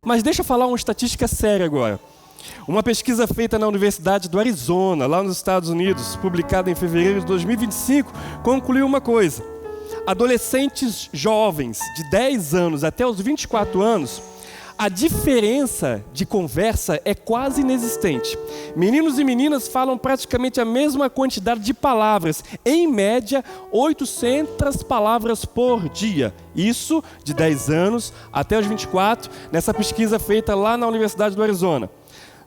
Mas deixa eu falar uma estatística séria agora. Uma pesquisa feita na Universidade do Arizona, lá nos Estados Unidos, publicada em fevereiro de 2025, concluiu uma coisa. Adolescentes jovens de 10 anos até os 24 anos, a diferença de conversa é quase inexistente. Meninos e meninas falam praticamente a mesma quantidade de palavras, em média 800 palavras por dia. Isso de 10 anos até os 24, nessa pesquisa feita lá na Universidade do Arizona.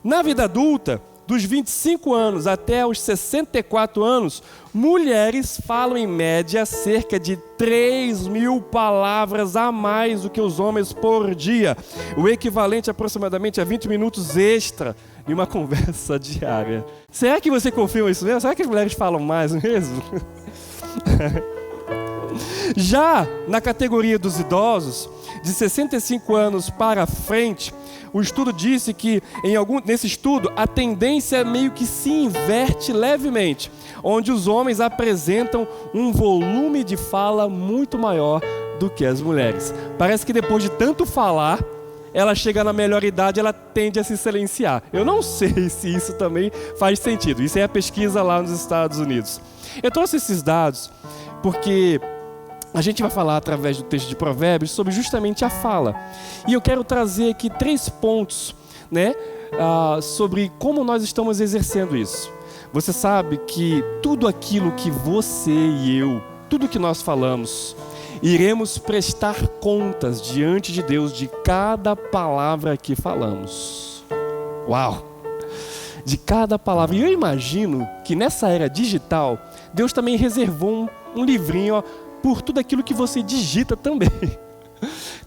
Na vida adulta, dos 25 anos até os 64 anos, mulheres falam em média cerca de 3.000 palavras a mais do que os homens por dia, o equivalente aproximadamente a 20 minutos extra em uma conversa diária. Será que você confirma isso mesmo? Será que as mulheres falam mais mesmo? Já na categoria dos idosos, de 65 anos para frente, o estudo disse que, nesse estudo, a tendência meio que se inverte levemente, onde os homens apresentam um volume de fala muito maior do que as mulheres. Parece que depois de tanto falar, ela chega na melhor idade, ela tende a se silenciar. Eu não sei se isso também faz sentido. Isso é a pesquisa lá nos Estados Unidos. Eu trouxe esses dados porque a gente vai falar através do texto de Provérbios sobre justamente a fala. E eu quero trazer aqui 3 pontos, sobre como nós estamos exercendo isso. Você sabe que tudo aquilo que você e eu, tudo que nós falamos, iremos prestar contas diante de Deus de cada palavra que falamos. Uau! De cada palavra. E eu imagino que nessa era digital, Deus também reservou um livrinho, por tudo aquilo que você digita também.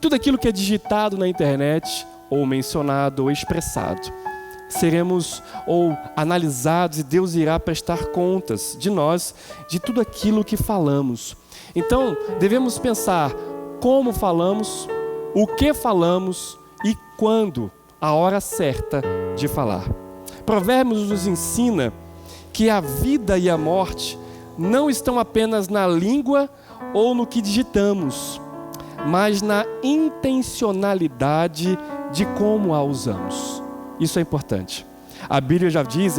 Tudo aquilo que é digitado na internet, ou mencionado, ou expressado. Seremos ou analisados e Deus irá prestar contas de nós, de tudo aquilo que falamos. Então, devemos pensar como falamos, o que falamos e quando, a hora certa de falar. Provérbios nos ensina que a vida e a morte não estão apenas na língua ou no que digitamos, mas na intencionalidade de como a usamos. Isso é importante. A Bíblia já diz,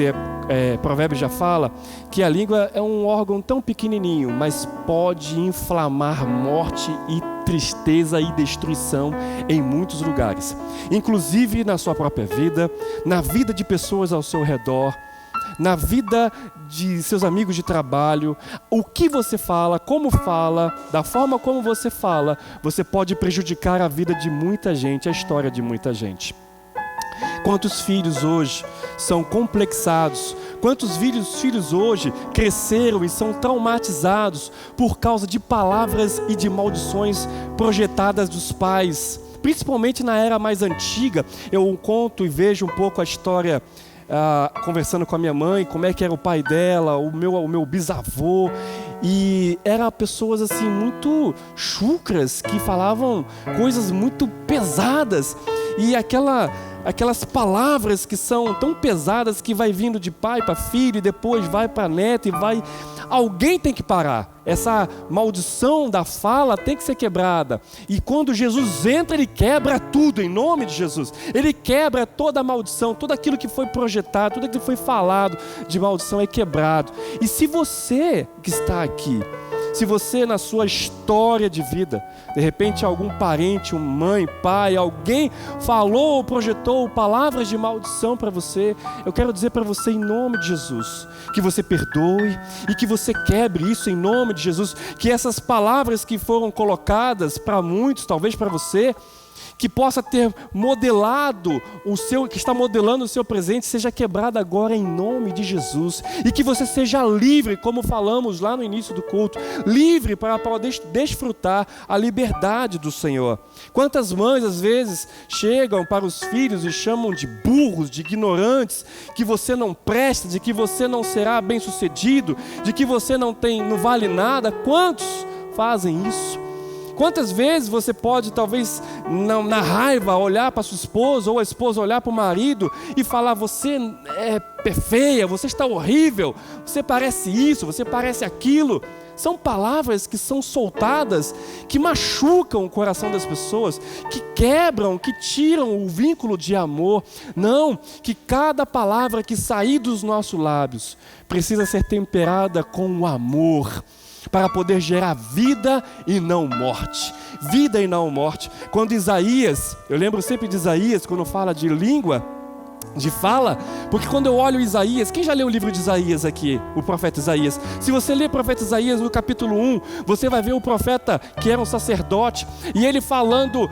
Provérbios já fala, que a língua é um órgão tão pequenininho, mas pode inflamar morte e tristeza e destruição em muitos lugares. Inclusive na sua própria vida, na vida de pessoas ao seu redor, na vida de seus amigos de trabalho. O que você fala, como fala, da forma como você fala, você pode prejudicar a vida de muita gente, a história de muita gente. Quantos filhos hoje são complexados? Quantos filhos hoje cresceram e são traumatizados por causa de palavras e de maldições projetadas dos pais? Principalmente na era mais antiga, eu conto e vejo um pouco a história, conversando com a minha mãe, como é que era o pai dela, o meu bisavô, e eram pessoas assim muito chucras, que falavam coisas muito pesadas, e aquelas palavras que são tão pesadas que vai vindo de pai para filho, e depois vai para neto, e vai... Alguém tem que parar. Essa maldição da fala tem que ser quebrada. E quando Jesus entra, Ele quebra tudo, em nome de Jesus. Ele quebra toda a maldição, tudo aquilo que foi projetado, tudo aquilo que foi falado de maldição é quebrado. E se você que está aqui, se você na sua história de vida, de repente algum parente, mãe, pai, alguém falou ou projetou palavras de maldição para você, eu quero dizer para você em nome de Jesus, que você perdoe e que você quebre isso em nome de Jesus, que essas palavras que foram colocadas para muitos, talvez para você, que possa ter modelado que está modelando o seu presente, seja quebrada agora em nome de Jesus, e que você seja livre, como falamos lá no início do culto, livre para poder desfrutar a liberdade do Senhor. Quantas mães às vezes chegam para os filhos e chamam de burros, de ignorantes, que você não presta, de que você não será bem sucedido, de que você não vale nada. Quantos fazem isso? Quantas vezes você pode, talvez, na raiva, olhar para sua esposa, ou a esposa olhar para o marido e falar: você é feia, você está horrível, você parece isso, você parece aquilo. São palavras que são soltadas, que machucam o coração das pessoas, que quebram, que tiram o vínculo de amor. Não, que cada palavra que sair dos nossos lábios precisa ser temperada com o amor, para poder gerar vida e não morte. Vida e não morte. Quando Isaías, eu lembro sempre de Isaías, quando fala de língua, de fala, porque quando eu olho Isaías, quem já leu o livro de Isaías aqui, o profeta Isaías? Se você ler o profeta Isaías no capítulo 1, você vai ver o profeta que era um sacerdote, e ele falando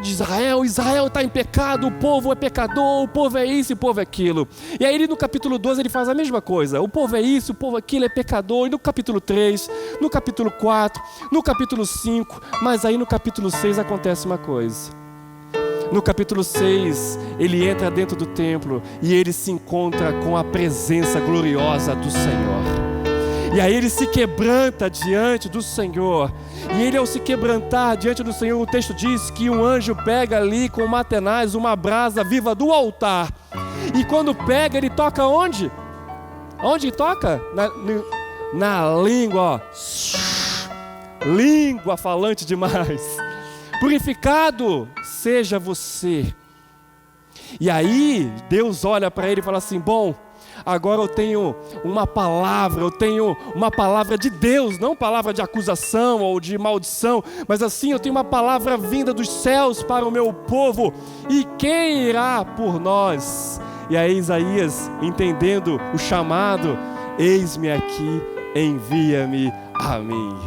de Israel está em pecado, o povo é pecador, o povo é isso, o povo é aquilo. E aí no capítulo 12 ele faz a mesma coisa, o povo é isso, o povo é aquilo, é pecador. E no capítulo 3, no capítulo 4, no capítulo 5, mas aí no capítulo 6 acontece uma coisa. No capítulo 6, ele entra dentro do templo e ele se encontra com a presença gloriosa do Senhor. E aí ele se quebranta diante do Senhor. E ele, ao se quebrantar diante do Senhor, o texto diz que um anjo pega ali com uma tenaz, uma brasa viva do altar. E quando pega, ele toca onde? Onde toca? Na língua, ó. Língua falante demais. Purificado seja você. E aí Deus olha para ele e fala assim: bom, agora eu tenho uma palavra de Deus, não palavra de acusação ou de maldição, mas assim, eu tenho uma palavra vinda dos céus para o meu povo, e quem irá por nós? E aí Isaías, entendendo o chamado: eis-me aqui, envia-me a mim.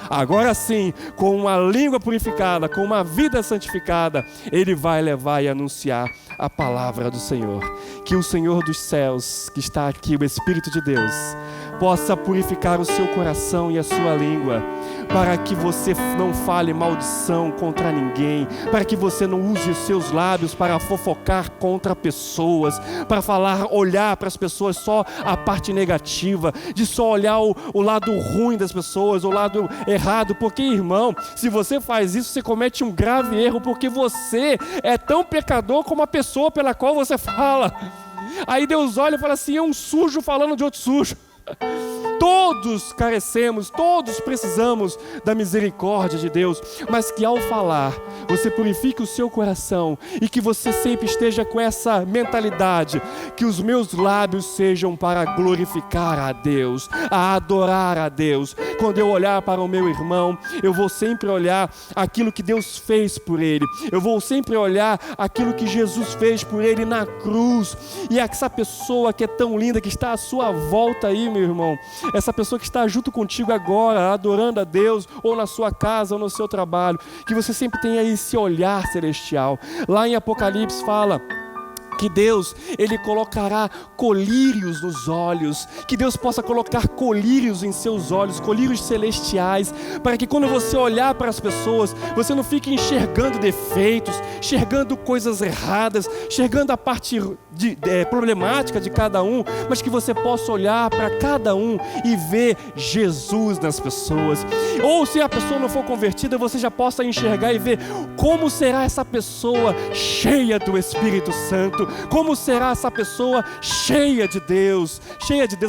Agora sim, com uma língua purificada, com uma vida santificada, ele vai levar e anunciar a palavra do Senhor. Que o Senhor dos céus, que está aqui, o Espírito de Deus, possa purificar o seu coração e a sua língua, para que você não fale maldição contra ninguém, para que você não use os seus lábios para fofocar contra pessoas, para olhar para as pessoas só a parte negativa, de só olhar o lado ruim das pessoas, o lado errado, porque, irmão, se você faz isso, você comete um grave erro, porque você é tão pecador como a pessoa pela qual você fala. Aí Deus olha e fala assim: é um sujo falando de outro sujo. Todos carecemos, todos precisamos da misericórdia de Deus, mas que ao falar, você purifique o seu coração e que você sempre esteja com essa mentalidade, que os meus lábios sejam para glorificar a Deus, a adorar a Deus. Quando eu olhar para o meu irmão, eu vou sempre olhar aquilo que Deus fez por ele, eu vou sempre olhar aquilo que Jesus fez por ele na cruz. E essa pessoa que é tão linda, que está à sua volta aí, meu irmão, essa pessoa que está junto contigo agora, adorando a Deus, ou na sua casa, ou no seu trabalho, que você sempre tenha esse olhar celestial. Lá em Apocalipse fala que Deus, Ele colocará colírios nos olhos, que Deus possa colocar colírios em seus olhos, colírios celestiais, para que quando você olhar para as pessoas, você não fique enxergando defeitos, enxergando coisas erradas, enxergando a parte problemática de cada um, mas que você possa olhar para cada um e ver Jesus nas pessoas. Ou se a pessoa não for convertida, você já possa enxergar e ver como será essa pessoa cheia do Espírito Santo, como será essa pessoa cheia de Deus,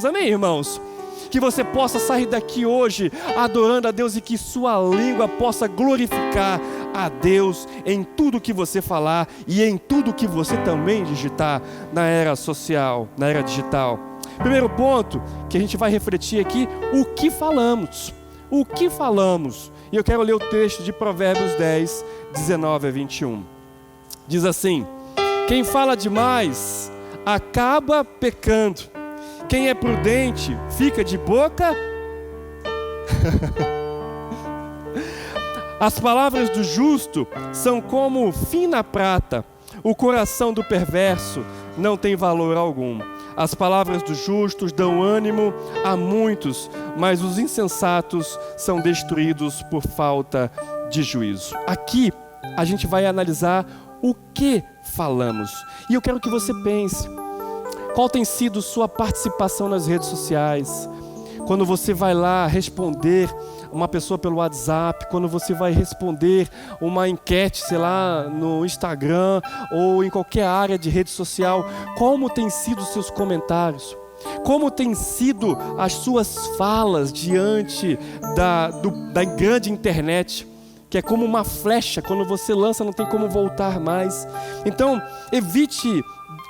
amém, irmãos? Que você possa sair daqui hoje adorando a Deus e que sua língua possa glorificar a Deus em tudo que você falar e em tudo que você também digitar na era social, na era digital. Primeiro ponto que a gente vai refletir aqui: o que falamos? O que falamos? E eu quero ler o texto de Provérbios 10, 19 a 21. Diz assim: quem fala demais acaba pecando. Quem é prudente fica de boca. As palavras do justo são como fina prata. O coração do perverso não tem valor algum. As palavras dos justos dão ânimo a muitos, mas os insensatos são destruídos por falta de juízo. Aqui a gente vai analisar o que falamos. E eu quero que você pense: qual tem sido sua participação nas redes sociais? Quando você vai lá responder uma pessoa pelo WhatsApp, quando você vai responder uma enquete, sei lá, no Instagram ou em qualquer área de rede social, como tem sido os seus comentários? Como tem sido as suas falas diante da grande internet, que é como uma flecha, quando você lança não tem como voltar mais. Então, evite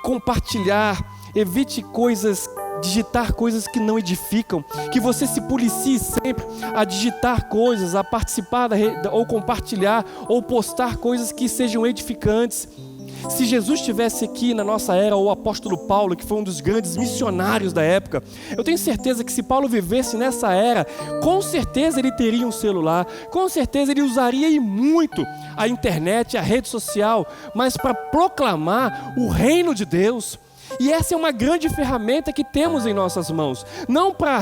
compartilhar, evite digitar coisas que não edificam, que você se policie sempre a digitar coisas, a participar ou compartilhar, ou postar coisas que sejam edificantes. Se Jesus estivesse aqui na nossa era, ou o apóstolo Paulo, que foi um dos grandes missionários da época, eu tenho certeza que se Paulo vivesse nessa era, com certeza ele teria um celular, com certeza ele usaria e muito a internet, a rede social, mas para proclamar o reino de Deus. E essa é uma grande ferramenta que temos em nossas mãos, não para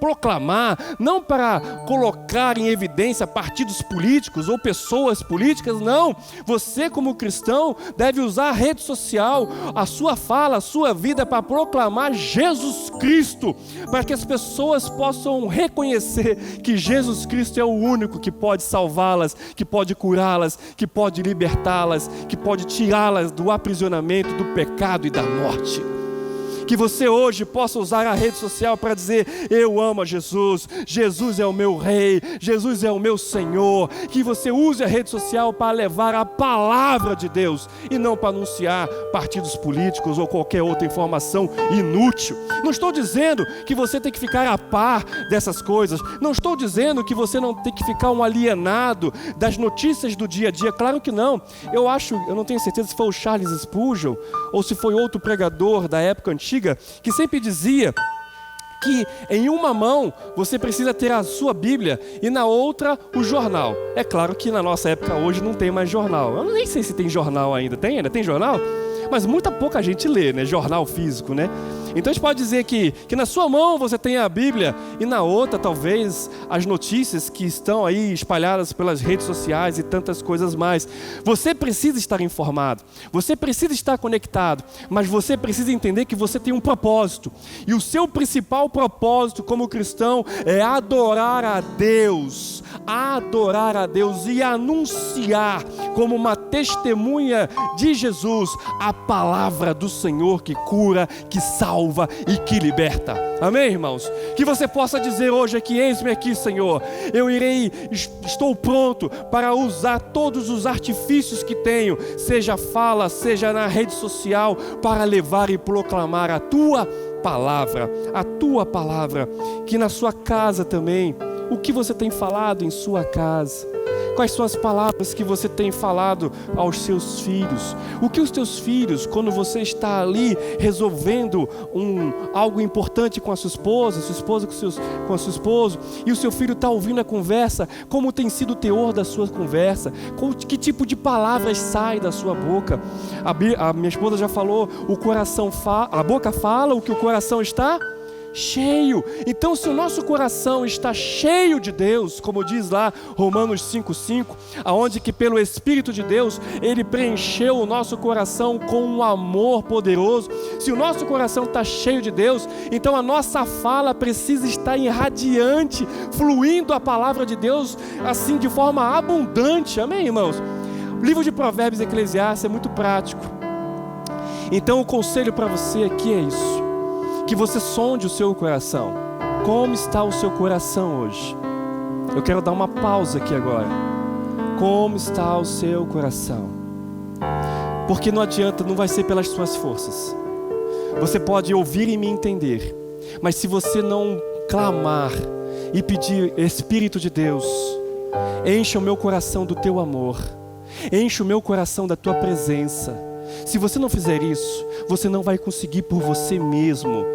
proclamar, não para colocar em evidência partidos políticos ou pessoas políticas, não. Você, como cristão, deve usar a rede social, a sua fala, a sua vida, para proclamar Jesus Cristo, para que as pessoas possam reconhecer que Jesus Cristo é o único que pode salvá-las, que pode curá-las, que pode libertá-las, que pode tirá-las do aprisionamento, do pecado e da morte. Que você hoje possa usar a rede social para dizer: eu amo a Jesus, Jesus é o meu Rei, Jesus é o meu Senhor. Que você use a rede social para levar a palavra de Deus e não para anunciar partidos políticos ou qualquer outra informação inútil. Não estou dizendo que você tem que ficar a par dessas coisas, não estou dizendo que você não tem que ficar um alienado das notícias do dia a dia, claro que não. Eu não tenho certeza se foi o Charles Spurgeon ou se foi outro pregador da época antiga, que sempre dizia que em uma mão você precisa ter a sua Bíblia e na outra o jornal. É claro que na nossa época hoje não tem mais jornal. Eu nem sei se tem jornal ainda. Ainda tem jornal? Mas muita pouca gente lê, né? Jornal físico, né? Então a gente pode dizer que na sua mão você tem a Bíblia e na outra talvez as notícias que estão aí espalhadas pelas redes sociais e tantas coisas mais. Você precisa estar informado, você precisa estar conectado, mas você precisa entender que você tem um propósito. E o seu principal propósito como cristão é adorar a Deus e anunciar como uma testemunha de Jesus a palavra do Senhor que cura, que salva e que liberta. Amém, irmãos? Que você possa dizer hoje aqui: eis-me aqui, Senhor, estou pronto para usar todos os artifícios que tenho, seja fala, seja na rede social, para levar e proclamar a tua palavra, que na sua casa também, o que você tem falado em sua casa? Quais são as palavras que você tem falado aos seus filhos? O que os teus filhos, quando você está ali resolvendo algo importante com a sua esposa com o seu esposo, e o seu filho está ouvindo a conversa, como tem sido o teor da sua conversa? Que tipo de palavras sai da sua boca? A minha esposa já falou, a boca fala o que o coração está cheio. Então, se o nosso coração está cheio de Deus, como diz lá Romanos 5:5, aonde que pelo Espírito de Deus Ele preencheu o nosso coração com um amor poderoso. Se o nosso coração está cheio de Deus, então a nossa fala precisa estar irradiante, fluindo a palavra de Deus assim de forma abundante. Amém, irmãos? O livro de Provérbios e Eclesiastes é muito prático. Então o conselho para você aqui é isso: que você sonde o seu coração. Como está o seu coração hoje? Eu quero dar uma pausa aqui agora. Como está o seu coração? Porque não adianta, não vai ser pelas suas forças. Você pode ouvir e me entender, mas se você não clamar e pedir: Espírito de Deus, encha o meu coração do teu amor, enche o meu coração da tua presença. Se você não fizer isso, você não vai conseguir por você mesmo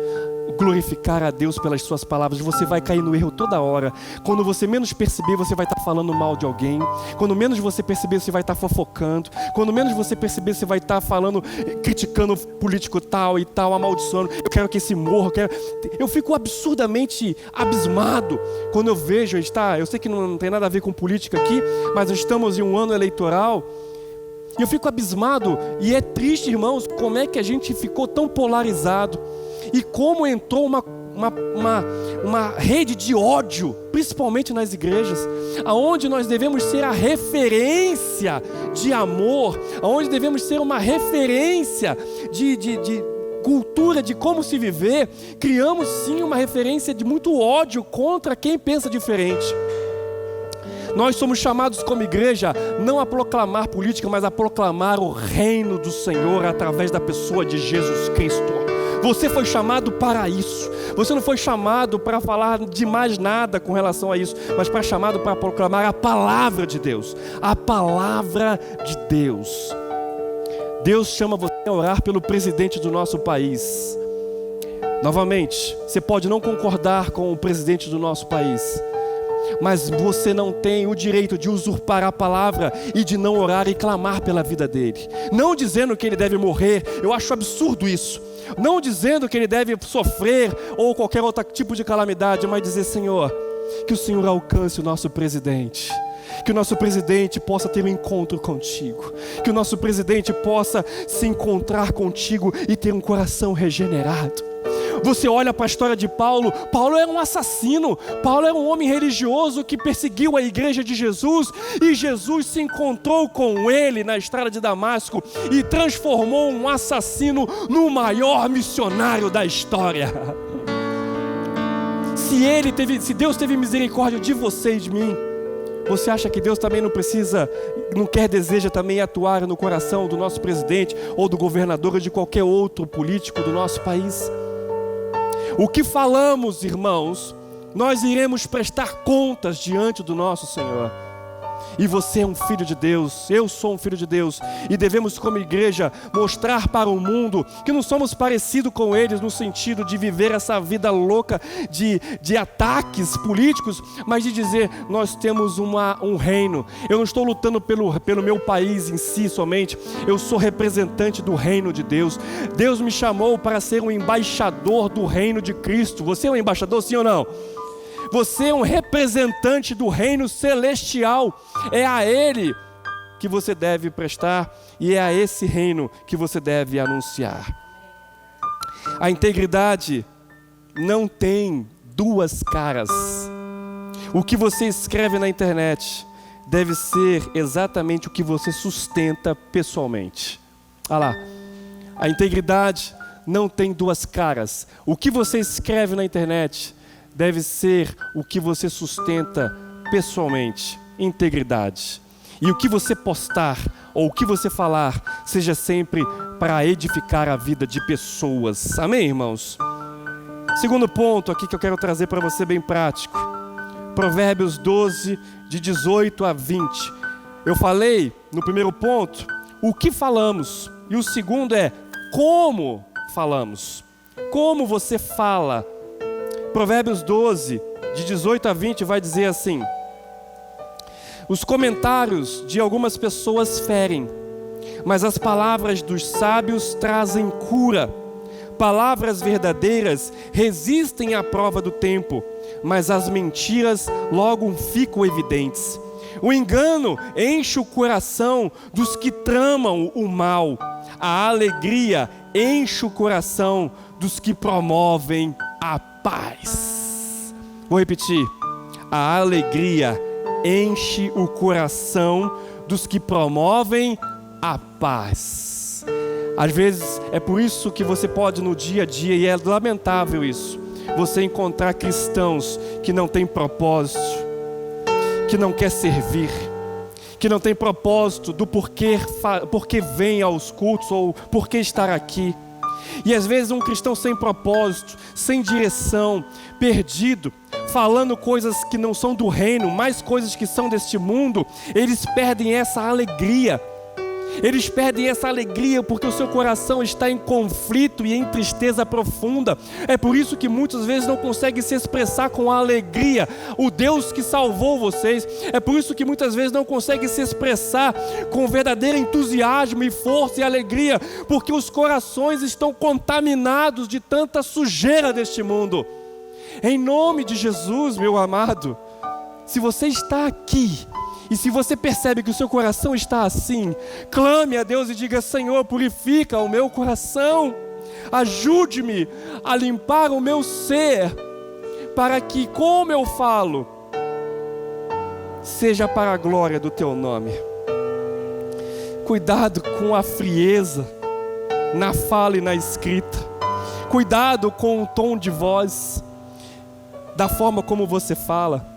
glorificar a Deus pelas suas palavras. Você vai cair no erro toda hora. Quando você menos perceber, você vai estar falando mal de alguém. Quando menos você perceber, você vai estar fofocando. Quando menos você perceber, você vai estar falando, criticando o político tal e tal, amaldiçoando: eu quero que esse morra, eu fico absurdamente abismado quando eu vejo, eu sei que não tem nada a ver com política aqui, mas estamos em um ano eleitoral. E eu fico abismado, e é triste, irmãos, como é que a gente ficou tão polarizado, e como entrou uma rede de ódio, principalmente nas igrejas, aonde nós devemos ser a referência de amor, aonde devemos ser uma referência cultura de como se viver, criamos sim uma referência de muito ódio contra quem pensa diferente. Nós somos chamados como igreja não a proclamar política, mas a proclamar o reino do Senhor através da pessoa de Jesus Cristo. Você foi chamado para isso. Você não foi chamado para falar de mais nada com relação a isso, mas chamado para proclamar a palavra de Deus. A palavra de Deus. Deus chama você a orar pelo presidente do nosso país. Novamente, você pode não concordar com o presidente do nosso país, mas você não tem o direito de usurpar a palavra e de não orar e clamar pela vida dele. Não dizendo que ele deve morrer, eu acho absurdo isso. Não dizendo que ele deve sofrer ou qualquer outro tipo de calamidade, mas dizer: Senhor, que o Senhor alcance o nosso presidente. Que o nosso presidente possa ter um encontro contigo. Que o nosso presidente possa se encontrar contigo e ter um coração regenerado. Você olha para a história de Paulo. Paulo era um assassino. Paulo era um homem religioso que perseguiu a igreja de Jesus. E Jesus se encontrou com ele na estrada de Damasco e transformou um assassino no maior missionário da história. Se Deus teve misericórdia de você e de mim, você acha que Deus também deseja também atuar no coração do nosso presidente ou do governador ou de qualquer outro político do nosso país? O que falamos, irmãos, nós iremos prestar contas diante do nosso Senhor. E você é um filho de Deus, eu sou um filho de Deus, e devemos como igreja mostrar para o mundo que não somos parecidos com eles no sentido de viver essa vida louca de ataques políticos, mas de dizer: nós temos um reino. Eu não estou lutando pelo meu país em si somente, eu sou representante do reino de Deus. Deus me chamou para ser um embaixador do reino de Cristo. Você é um embaixador, sim ou não? Você é um representante do reino celestial. É a Ele que você deve prestar e é a esse reino que você deve anunciar. A integridade não tem duas caras. O que você escreve na internet deve ser exatamente o que você sustenta pessoalmente. Olha lá, a integridade não tem duas caras. O que você escreve na internet deve ser o que você sustenta pessoalmente, integridade. E o que você postar ou o que você falar seja sempre para edificar a vida de pessoas. Amém, irmãos? Segundo ponto aqui que eu quero trazer para você, bem prático. Provérbios 12, de 18 a 20. Eu falei no primeiro ponto o que falamos. E o segundo é como falamos. Como você fala. Provérbios 12, de 18 a 20, vai dizer assim: os comentários de algumas pessoas ferem, mas as palavras dos sábios trazem cura. Palavras verdadeiras resistem à prova do tempo, mas as mentiras logo ficam evidentes. O engano enche o coração dos que tramam o mal. A alegria enche o coração dos que promovem a paz. Vou repetir. A alegria enche o coração dos que promovem a paz. Às vezes é por isso que você pode no dia a dia, e é lamentável isso, você encontrar cristãos que não têm propósito, que não quer servir, que não tem propósito do porquê vem aos cultos ou porquê estar aqui. E às vezes um cristão sem propósito, sem direção, perdido, falando coisas que não são do reino, mais coisas que são deste mundo, eles perdem essa alegria. Eles perdem essa alegria porque o seu coração está em conflito e em tristeza profunda. É por isso que muitas vezes não conseguem se expressar com alegria o Deus que salvou vocês. É por isso que muitas vezes não conseguem se expressar com verdadeiro entusiasmo e força e alegria, porque os corações estão contaminados de tanta sujeira deste mundo. Em nome de Jesus, meu amado, se você está aqui e se você percebe que o seu coração está assim, clame a Deus e diga: Senhor, purifica o meu coração, ajude-me a limpar o meu ser, para que, como eu falo, seja para a glória do teu nome. Cuidado com a frieza na fala e na escrita. Cuidado com o tom de voz, da forma como você fala.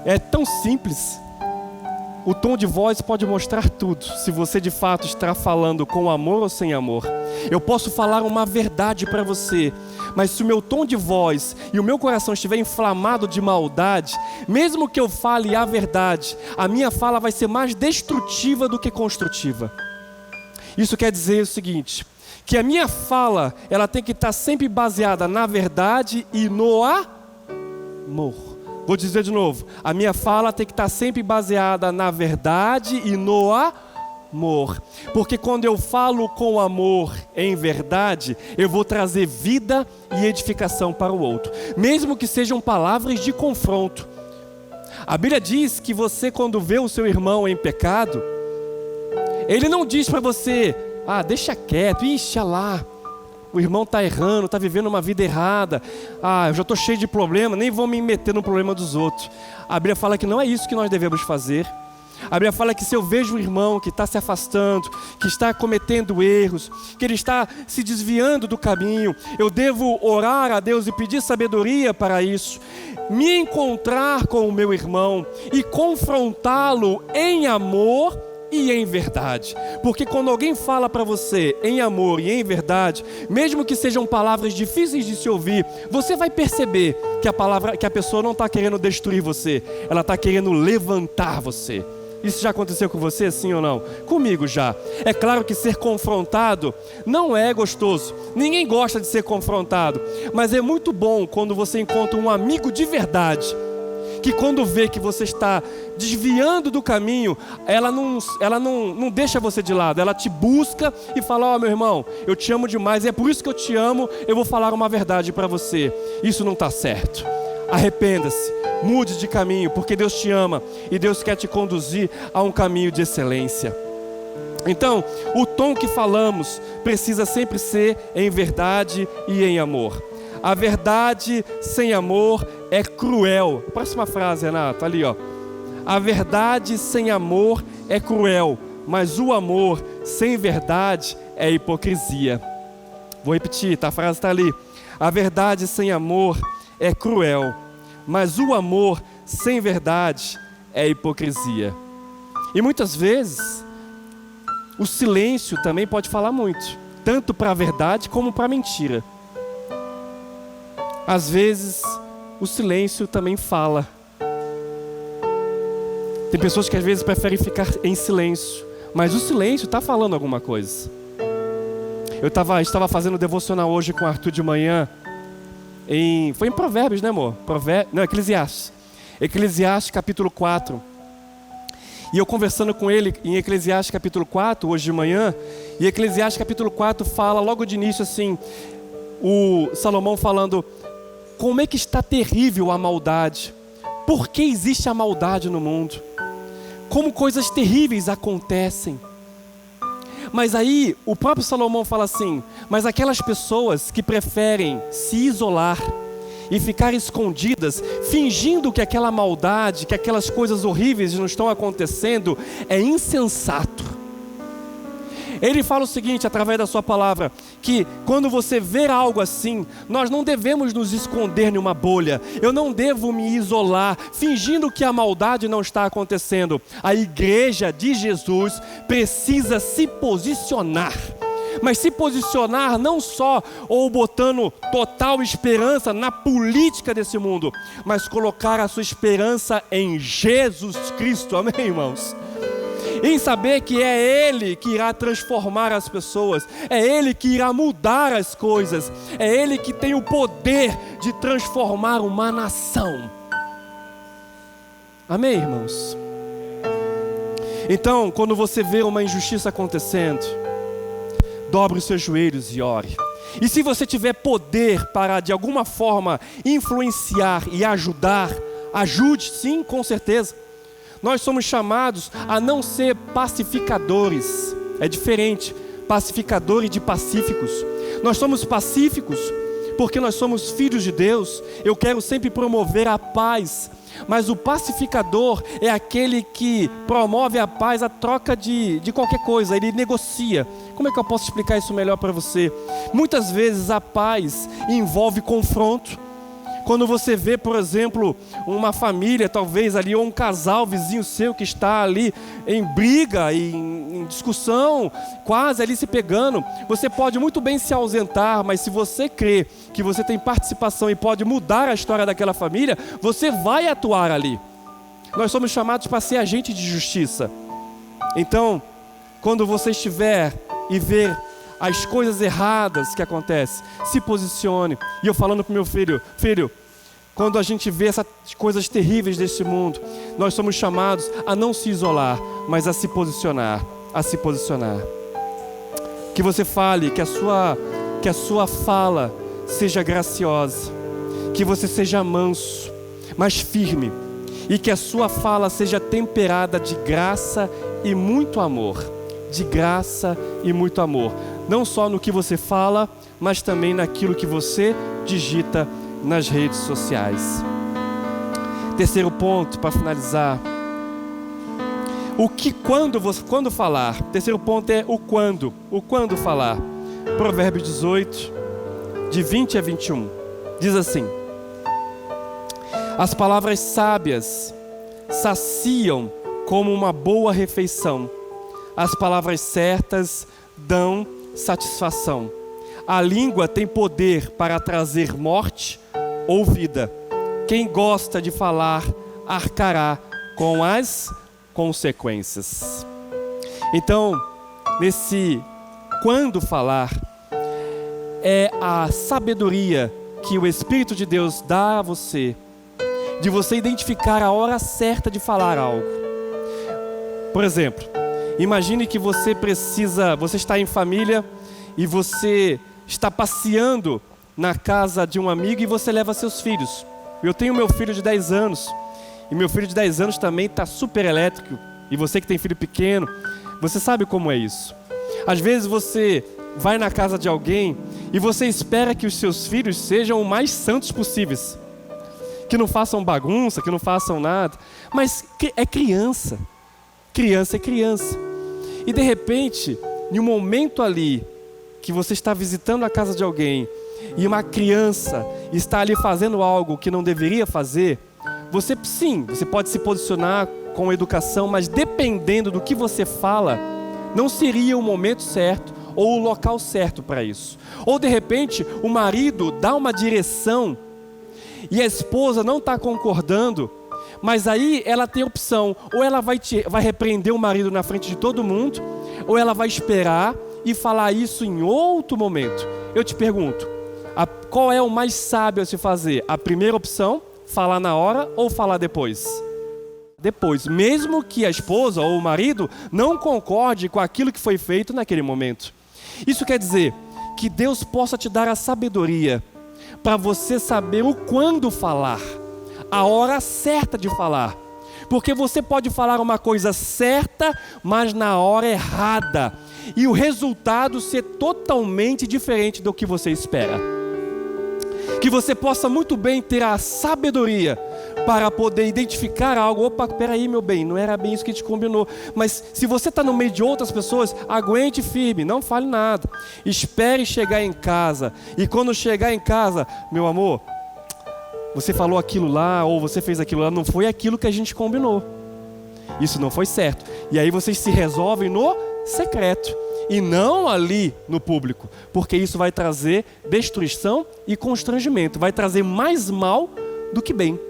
É tão simples. O tom de voz pode mostrar tudo, se você de fato está falando com amor ou sem amor. Eu posso falar uma verdade para você, mas se o meu tom de voz e o meu coração estiver inflamado de maldade, mesmo que eu fale a verdade, a minha fala vai ser mais destrutiva do que construtiva. Isso quer dizer o seguinte, que a minha fala, ela tem que estar sempre baseada na verdade e no amor. Vou dizer de novo, a minha fala tem que estar sempre baseada na verdade e no amor. Porque quando eu falo com amor em verdade, eu vou trazer vida e edificação para o outro. Mesmo que sejam palavras de confronto. A Bíblia diz que você, quando vê o seu irmão em pecado, ele não diz para você, deixa quieto, ixi, lá. O irmão está errando, está vivendo uma vida errada. Eu já estou cheio de problema, nem vou me meter no problema dos outros. A Bíblia fala que não é isso que nós devemos fazer. A Bíblia fala que se eu vejo um irmão que está se afastando, que está cometendo erros, que ele está se desviando do caminho, eu devo orar a Deus e pedir sabedoria para isso. Me encontrar com o meu irmão e confrontá-lo em amor e em verdade. Porque quando alguém fala para você em amor e em verdade, mesmo que sejam palavras difíceis de se ouvir, você vai perceber que a pessoa não está querendo destruir você, ela está querendo levantar você. Isso já aconteceu com você, sim ou não? Comigo já. É claro que ser confrontado não é gostoso. Ninguém gosta de ser confrontado. Mas é muito bom quando você encontra um amigo de verdade, que quando vê que você está desviando do caminho, ela não deixa você de lado. Ela te busca e fala, meu irmão, eu te amo demais, é por isso que eu te amo, eu vou falar uma verdade para você. Isso não está certo. Arrependa-se, mude de caminho, porque Deus te ama e Deus quer te conduzir a um caminho de excelência. Então, o tom que falamos precisa sempre ser em verdade e em amor. A verdade sem amor é cruel. Próxima frase, Renato, ali ó. A verdade sem amor é cruel, mas o amor sem verdade é hipocrisia. Vou repetir, tá? A frase está ali. A verdade sem amor é cruel, mas o amor sem verdade é hipocrisia. E muitas vezes, o silêncio também pode falar muito, tanto para a verdade como para a mentira. Às vezes, o silêncio também fala. Tem pessoas que às vezes preferem ficar em silêncio, mas o silêncio está falando alguma coisa. Eu estava fazendo devocional hoje com o Arthur de manhã, foi em Provérbios, né, amor? Eclesiastes. Eclesiastes capítulo 4. E eu conversando com ele em Eclesiastes capítulo 4, hoje de manhã, e Eclesiastes capítulo 4 fala logo de início assim, o Salomão falando, como é que está terrível a maldade? Por que existe a maldade no mundo? Como coisas terríveis acontecem. Mas aí o próprio Salomão fala assim, mas aquelas pessoas que preferem se isolar e ficar escondidas, fingindo que aquela maldade, que aquelas coisas horríveis não estão acontecendo, é insensato. Ele fala o seguinte, através da sua palavra, que quando você ver algo assim, nós não devemos nos esconder em uma bolha. Eu não devo me isolar, fingindo que a maldade não está acontecendo. A igreja de Jesus precisa se posicionar. Mas se posicionar não só ou botando total esperança na política desse mundo, mas colocar a sua esperança em Jesus Cristo. Amém, irmãos? Em saber que é Ele que irá transformar as pessoas, é Ele que irá mudar as coisas, é Ele que tem o poder de transformar uma nação. Amém, irmãos? Então, quando você vê uma injustiça acontecendo, dobre os seus joelhos e ore. E se você tiver poder para de alguma forma influenciar e ajudar, ajude, sim, com certeza. Nós somos chamados a não ser pacificadores. É diferente, pacificadores de pacíficos. Nós somos pacíficos porque nós somos filhos de Deus. Eu quero sempre promover a paz. Mas o pacificador é aquele que promove a paz, a troca de qualquer coisa, ele negocia. Como é que eu posso explicar isso melhor para você? Muitas vezes a paz envolve confronto. Quando você vê, por exemplo, uma família, talvez ali, ou um casal vizinho seu que está ali em briga, em discussão, quase ali se pegando, você pode muito bem se ausentar, mas se você crê que você tem participação e pode mudar a história daquela família, você vai atuar ali. Nós somos chamados para ser agente de justiça. Então, quando você estiver e ver as coisas erradas que acontecem, se posicione. E eu falando para o meu filho, quando a gente vê essas coisas terríveis deste mundo, nós somos chamados a não se isolar, mas a se posicionar, Que você fale, que a sua fala seja graciosa, que você seja manso, mas firme, e que a sua fala seja temperada de graça e muito amor. De graça e muito amor. Não só no que você fala, mas também naquilo que você digita nas redes sociais. Terceiro ponto, para finalizar. Quando falar. Terceiro ponto é o quando. O quando falar. Provérbios 18, de 20 a 21. Diz assim: as palavras sábias saciam como uma boa refeição. As palavras certas dão satisfação. A língua tem poder para trazer morte ou vida. Quem gosta de falar arcará com as consequências. Então, nesse quando falar, é a sabedoria que o Espírito de Deus dá a você, de você identificar a hora certa de falar algo. Por exemplo, imagine que você está em família e você está passeando na casa de um amigo e você leva seus filhos. Eu tenho meu filho de 10 anos, e meu filho de 10 anos também está super elétrico, e você que tem filho pequeno, você sabe como é isso. Às vezes você vai na casa de alguém e você espera que os seus filhos sejam o mais santos possíveis, que não façam bagunça, que não façam nada, mas é criança. Criança é criança. E de repente, em um momento ali, que você está visitando a casa de alguém, e uma criança está ali fazendo algo que não deveria fazer, você pode se posicionar com educação, mas dependendo do que você fala, não seria o momento certo, ou o local certo para isso. Ou de repente, o marido dá uma direção, e a esposa não está concordando, mas aí ela tem opção, ou ela vai repreender o marido na frente de todo mundo, ou ela vai esperar e falar isso em outro momento. Eu te pergunto, qual é o mais sábio a se fazer? A primeira opção, falar na hora, ou falar depois? Depois, mesmo que a esposa ou o marido não concorde com aquilo que foi feito naquele momento. Isso quer dizer que Deus possa te dar a sabedoria para você saber o quando falar, a hora certa de falar. Porque você pode falar uma coisa certa, mas na hora errada, e o resultado ser totalmente diferente do que você espera. Que você possa muito bem ter a sabedoria para poder identificar algo. Opa, peraí meu bem, não era bem isso que a gente combinou. Mas se você está no meio de outras pessoas, aguente firme, não fale nada. Espere chegar em casa, e quando chegar em casa, meu amor, você falou aquilo lá, ou você fez aquilo lá, não foi aquilo que a gente combinou. Isso não foi certo. E aí vocês se resolvem no secreto, e não ali no público, porque isso vai trazer destruição e constrangimento, vai trazer mais mal do que bem.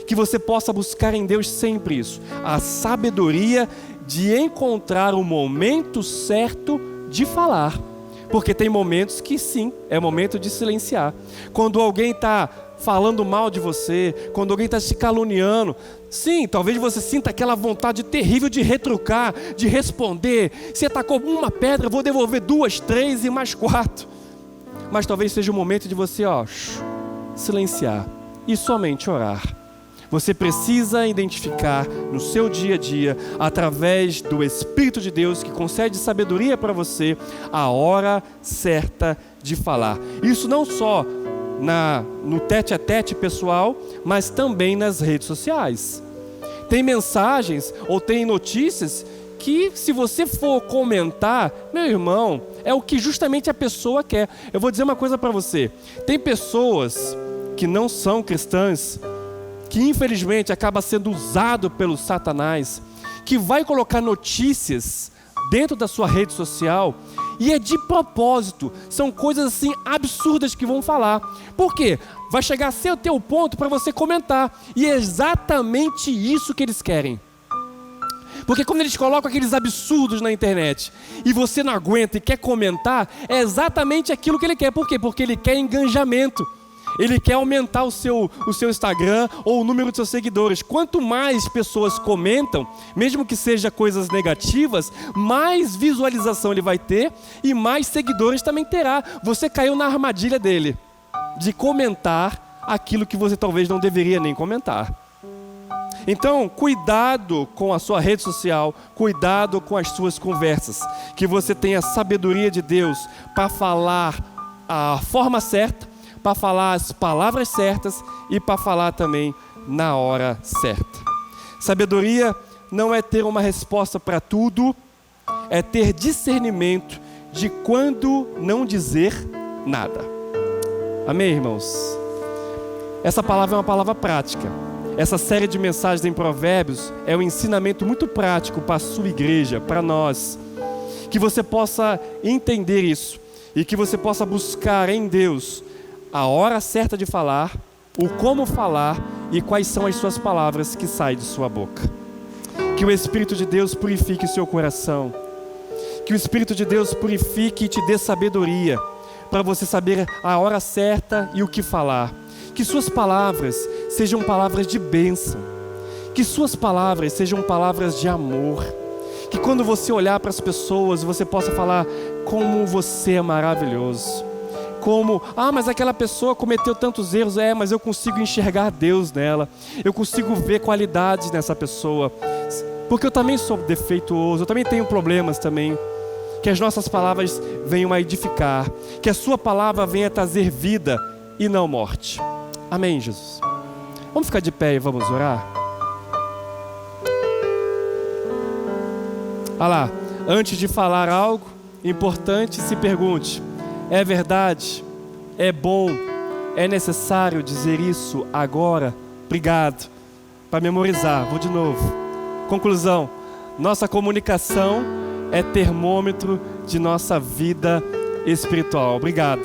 Que você possa buscar em Deus sempre isso, a sabedoria de encontrar o momento certo de falar, porque tem momentos que sim, é momento de silenciar. Quando alguém está falando mal de você, quando alguém está te caluniando, sim, talvez você sinta aquela vontade terrível de retrucar, de responder. Se atacou uma pedra, eu vou devolver 2, 3 e mais 4. Mas talvez seja o momento de você silenciar e somente orar. Você precisa identificar no seu dia a dia, através do Espírito de Deus que concede sabedoria para você, a hora certa de falar. Isso não só no tete-a-tete pessoal, mas também nas redes sociais. Tem mensagens ou tem notícias que, se você for comentar, meu irmão, é o que justamente a pessoa quer. Eu vou dizer uma coisa para você. Tem pessoas que não são cristãs, que infelizmente acaba sendo usado pelo Satanás, que vai colocar notícias dentro da sua rede social, e é de propósito, são coisas assim absurdas que vão falar. Por quê? Vai chegar a ser o teu ponto para você comentar, e é exatamente isso que eles querem. Porque quando eles colocam aqueles absurdos na internet, e você não aguenta e quer comentar, é exatamente aquilo que ele quer. Por quê? Porque ele quer engajamento. Ele quer aumentar o seu Instagram ou o número de seus seguidores. Quanto mais pessoas comentam, mesmo que seja coisas negativas, mais visualização ele vai ter e mais seguidores também terá. Você caiu na armadilha dele, de comentar aquilo que você talvez não deveria nem comentar. Então, cuidado com a sua rede social, cuidado com as suas conversas, que você tenha sabedoria de Deus para falar a forma certa, para falar as palavras certas e para falar também na hora certa. Sabedoria não é ter uma resposta para tudo, é ter discernimento de quando não dizer nada. Amém, irmãos? Essa palavra é uma palavra prática. Essa série de mensagens em Provérbios é um ensinamento muito prático para a sua igreja, para nós. Que você possa entender isso e que você possa buscar em Deus a hora certa de falar, o como falar e quais são as suas palavras que saem de sua boca. Que o Espírito de Deus purifique o seu coração. Que o Espírito de Deus purifique e te dê sabedoria para você saber a hora certa e o que falar. Que suas palavras sejam palavras de bênção. Que suas palavras sejam palavras de amor. Que quando você olhar para as pessoas, você possa falar como você é maravilhoso. Como, mas aquela pessoa cometeu tantos erros, mas eu consigo enxergar Deus nela, eu consigo ver qualidades nessa pessoa, porque eu também sou defeituoso, eu também tenho problemas também. Que as nossas palavras venham a edificar, que a sua palavra venha a trazer vida e não morte. Amém, Jesus? Vamos ficar de pé e vamos orar? Antes de falar algo importante, se pergunte: é verdade? É bom? É necessário dizer isso agora? Obrigado. Para memorizar, vou de novo. Conclusão: nossa comunicação é termômetro de nossa vida espiritual. Obrigado.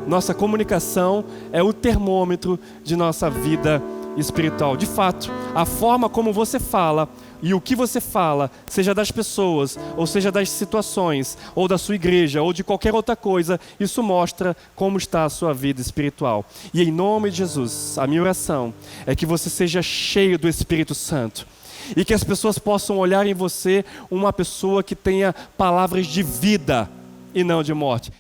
Nossa comunicação é o termômetro de nossa vida espiritual. De fato, a forma como você fala e o que você fala, seja das pessoas, ou seja das situações, ou da sua igreja, ou de qualquer outra coisa, isso mostra como está a sua vida espiritual. E em nome de Jesus, a minha oração é que você seja cheio do Espírito Santo e que as pessoas possam olhar em você uma pessoa que tenha palavras de vida e não de morte.